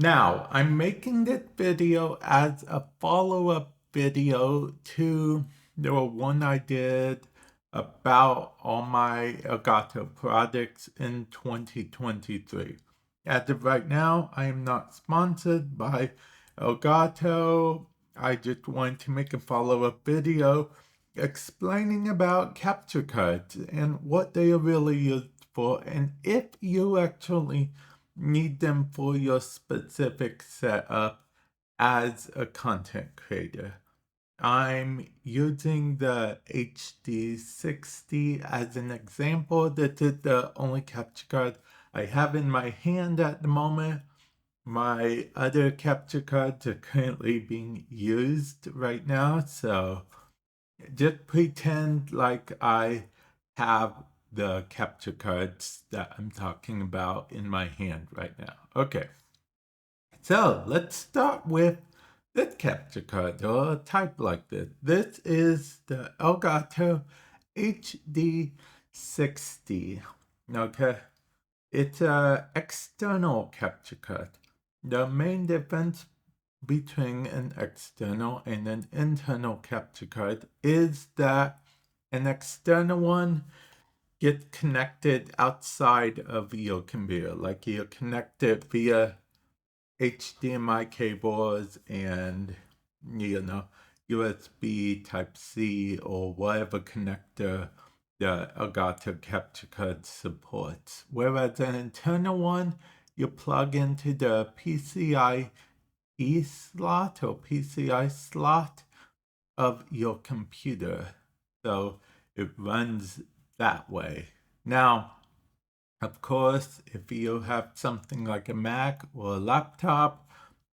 Now, I'm making this video as a follow-up video to the one I did about all my Elgato products in 2023. As of right now, I am not sponsored by Elgato. I just wanted to make a follow-up video explaining about capture cards and what they are really used for, and if you actually need them for your specific setup as a content creator. I'm using the HD60 as an example. This is the only capture card I have in my hand at the moment. My other capture cards are currently being used right now, so just pretend like I have the capture cards that I'm talking about in my hand right now. Okay, so let's start with this capture card or a type like this. This is the Elgato HD60. Okay, it's an external capture card. The main difference between an external and an internal capture card is that an external one gets connected outside of your computer, like you're connected via HDMI cables and USB Type-C or whatever connector the Elgato capture card supports. Whereas an internal one, you plug into the PCI slot or PCI slot of your computer. So it runs that way. Now, of course, if you have something like a Mac or a laptop,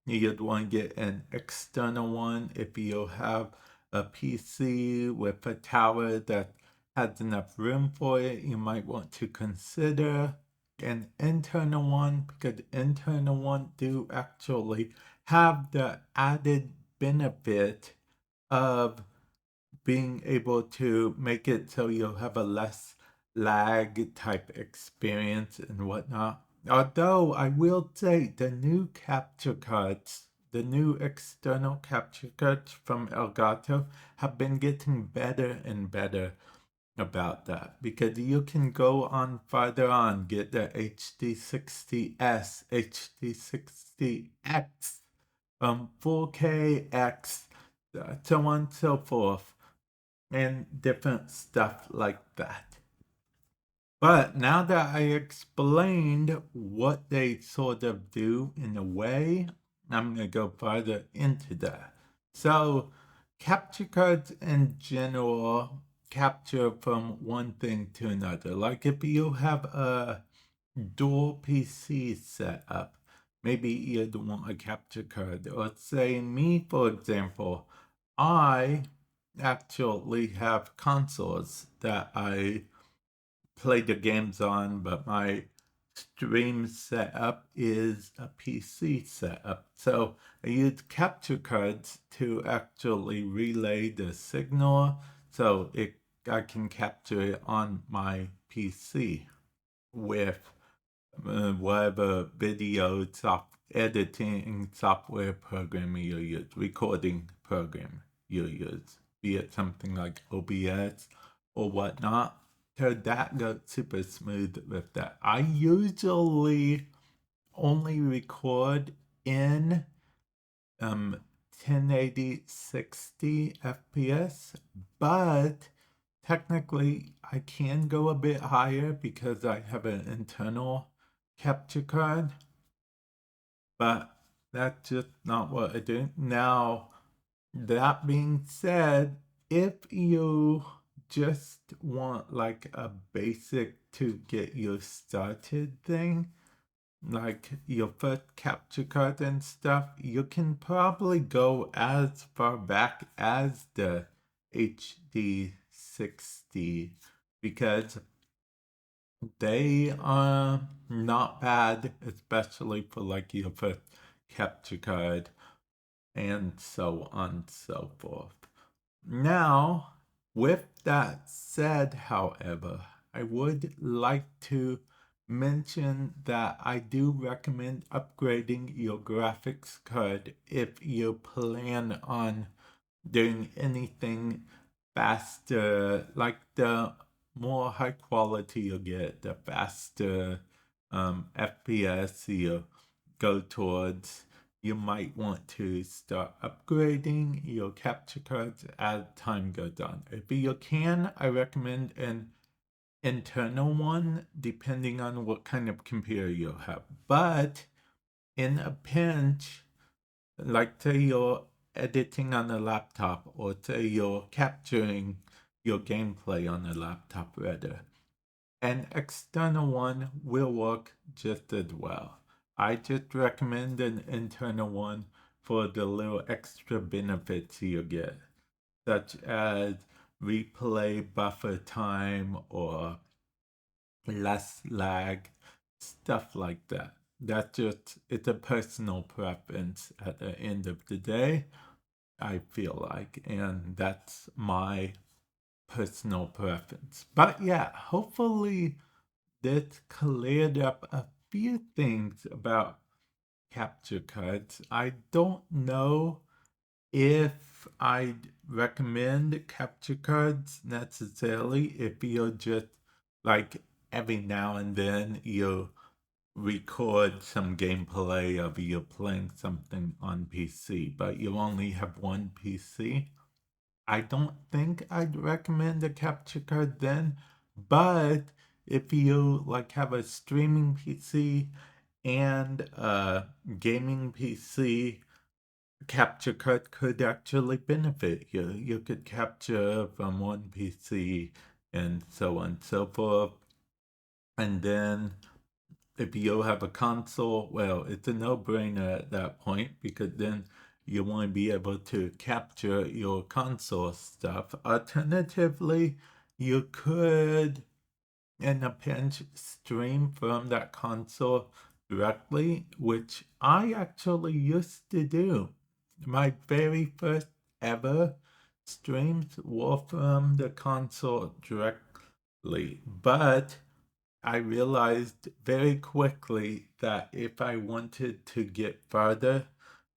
you'd want to get an external one. If you have a PC with a tower that has enough room for it, you might want to consider an internal one, because internal ones do actually have the added benefit of being able to make it so you'll have a less lag type experience and whatnot. Although I will say the new capture cards, the new external capture cards from Elgato have been getting better and better about that, because you can go on further on, get the HD60S, HD60X, 4KX, so on and so forth, and different stuff like that. But now that I explained what they sort of do in a way, I'm going to go further into that. So, capture cards in general capture from one thing to another. Like if you have a dual PC setup, maybe you'd want a capture card. Or say me, for example, I actually have consoles that I play the games on, but my stream setup is a PC setup. So I use capture cards to actually relay the signal so I can capture it on my PC with whatever video editing software program you use, recording program you use, be it something like OBS or whatnot. So that goes super smooth with that. I usually only record in 1080 60 FPS, but technically I can go a bit higher because I have an internal capture card, but that's just not what I do. Now, that being said, if you just want like a basic to get you started thing, like your first capture card and stuff, you can probably go as far back as the HD60, because they are not bad, especially for like your first capture card and so on and so forth. Now, with that said, however, I would like to mention that I do recommend upgrading your graphics card if you plan on doing anything faster. Like the more high quality you get, the faster FPS you go towards. You might want to start upgrading your capture cards as time goes on. If you can, I recommend an internal one, depending on what kind of computer you have. But in a pinch, like say you're editing on a laptop, or say you're capturing your gameplay on a laptop rather, an external one will work just as well. I just recommend an internal one for the little extra benefits you get, such as replay buffer time or less lag, stuff like that. That's just, it's a personal preference at the end of the day, I feel like, and that's my personal preference. But yeah, hopefully this cleared up a few things about capture cards. I don't know if I'd recommend capture cards necessarily if you're just like every now and then you record some gameplay of you playing something on PC, but you only have one PC. I don't think I'd recommend a capture card then, but if you like have a streaming PC and a gaming PC, capture card could actually benefit you. You could capture from one PC and so on and so forth. And then if you have a console, well, it's a no-brainer at that point, because then you want to be able to capture your console stuff. Alternatively, you could, in a pinch, stream from that console directly, which I actually used to do. My very first ever streams were from the console directly, but I realized very quickly that if I wanted to get farther,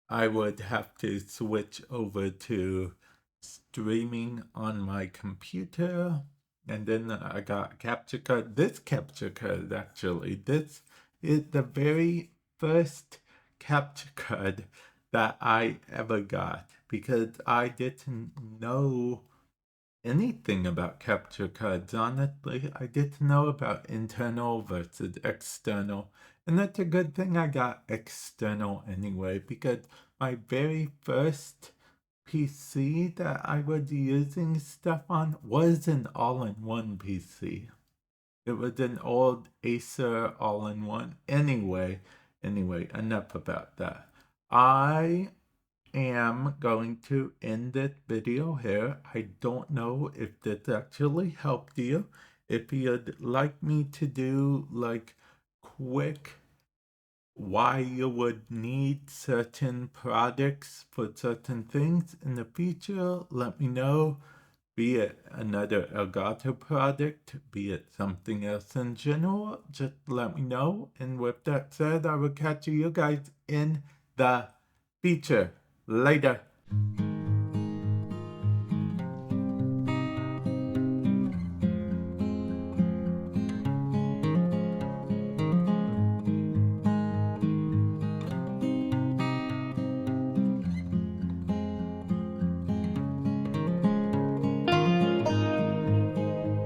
I would have to switch over to streaming on my computer. And then I got capture card. This capture card, actually, this is the very first capture card that I ever got, because I didn't know anything about capture cards, honestly. I didn't know about internal versus external. And that's a good thing I got external anyway, because my very first PC that I was using stuff on was an all-in-one PC. It was an old Acer all-in-one. Anyway, enough about that. I am going to end this video here. I don't know if this actually helped you. If you'd like me to do like quick why you would need certain products for certain things in the future, let me know. Be it another Elgato product, be it something else in general, just let me know. And with that said, I will catch you guys in the future. Later.